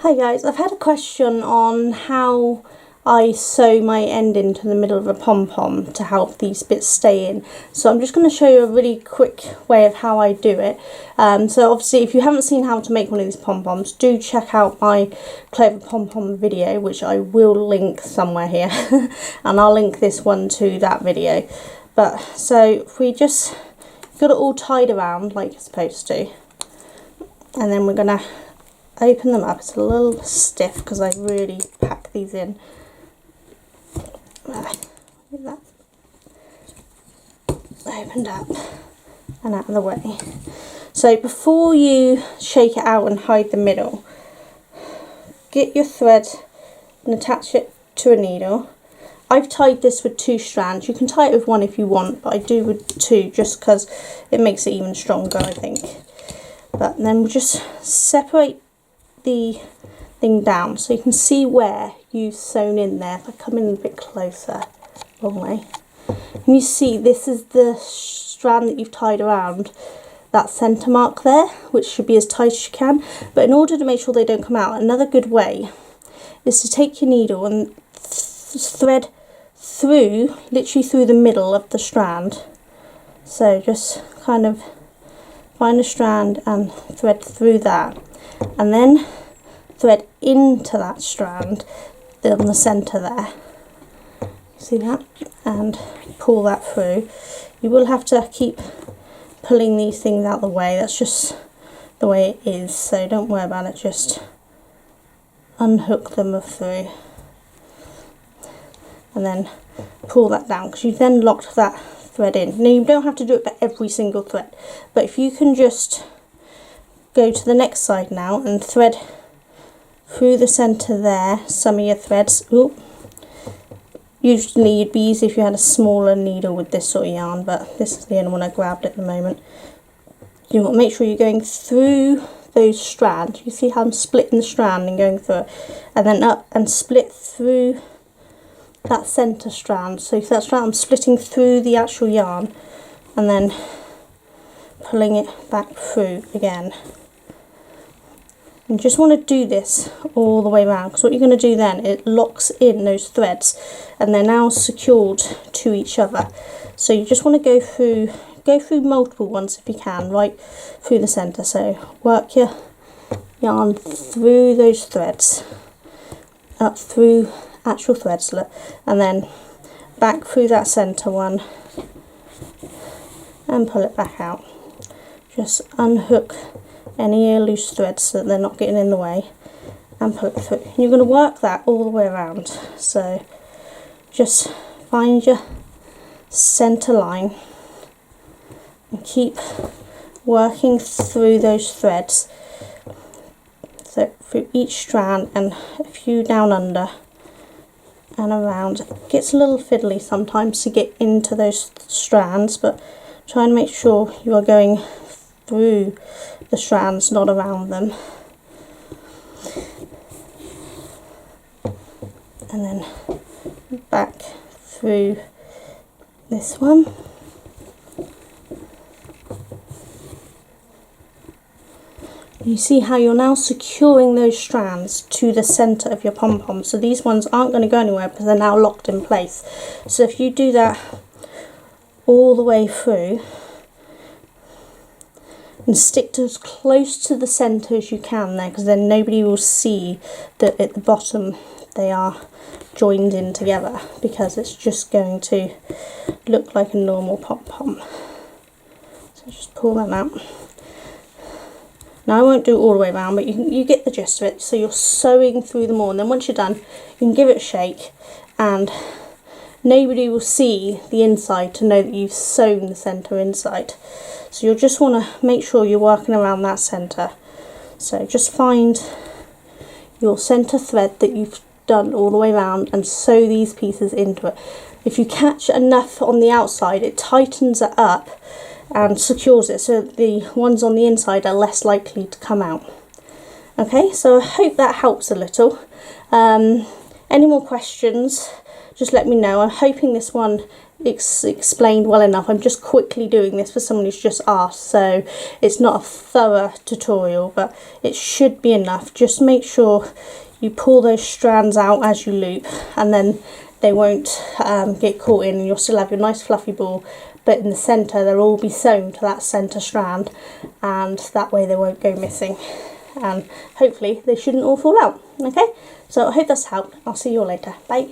Hi guys, I've had a question on how I sew my end into the middle of a pom-pom to help these bits stay in. So I'm just going to show you a really quick way of how I do it. So obviously if you haven't seen how to make one of these pom-poms, do check out my clever pom-pom video, which I will link somewhere here. And I'll link this one to that video. But so if we just got it all tied around like you're supposed to, and then we're going to open them up. It's a little stiff because I really pack these in. Look at that. Opened up and out of the way. So before you shake it out and hide the middle, get your thread and attach it to a needle. I've tied this with 2 strands. You can tie it with 1 if you want, but I do with 2 just because it makes it even stronger, I think. But then we'll just separate the thing down so you can see where you've sewn in there. If I come in a bit closer, wrong way, and you see this is the strand that you've tied around that centre mark there, which should be as tight as you can. But in order to make sure they don't come out, another good way is to take your needle and thread through, literally through the middle of the strand. So just kind of find a strand and thread through that, and then thread into that strand on the centre there. See that? And pull that through. You will have to keep pulling these things out the way. That's just the way it is, so don't worry about it. Just unhook them through and then pull that down, because you've then locked that thread in. Now you don't have to do it for every single thread, but if you can just go to the next side now and thread through the centre there some of your threads. Ooh. Usually it'd be easy if you had a smaller needle with this sort of yarn, but this is the only one I grabbed at the moment. You want to make sure you're going through those strands. You see how I'm splitting the strand and going through it, and then up and split through that centre strand. So for that strand I'm splitting through the actual yarn and then pulling it back through again. You just want to do this all the way around, because what you're going to do then, it locks in those threads and they're now secured to each other. So you just want to go through multiple ones if you can, right through the centre. So work your yarn through those threads, up through actual threads, look, and then back through that centre one and pull it back out. Just unhook any loose threads so that they're not getting in the way and pull it through. And you're going to work that all the way around. So just find your centre line and keep working through those threads. So through each strand and a few down under and around. It gets a little fiddly sometimes to get into those strands, but try and make sure you are going through the strands, not around them. And then back through this one. You see how you're now securing those strands to the centre of your pom-pom. So these ones aren't going to go anywhere because they're now locked in place. So if you do that all the way through and stick to as close to the centre as you can there, because then nobody will see that at the bottom they are joined in together, because it's just going to look like a normal pom-pom. So just pull them out. Now I won't do it all the way around, but you get the gist of it. So you're sewing through them all, and then once you're done, you can give it a shake and nobody will see the inside to know that you've sewn the centre inside. So you'll just want to make sure you're working around that centre. So just find your centre thread that you've done all the way around and sew these pieces into it. If you catch enough on the outside, it tightens it up and secures it, so the ones on the inside are less likely to come out. Okay, so I hope that helps a little. Any more questions, just let me know. I'm hoping this one explained well enough. I'm just quickly doing this for someone who's just asked, so it's not a thorough tutorial, but it should be enough. Just make sure you pull those strands out as you loop, and then they won't get caught in, and you'll still have your nice fluffy ball, but in the centre they'll all be sewn to that centre strand, and that way they won't go missing, and hopefully they shouldn't all fall out. Okay, so I hope that's helped. I'll see you all later. Bye.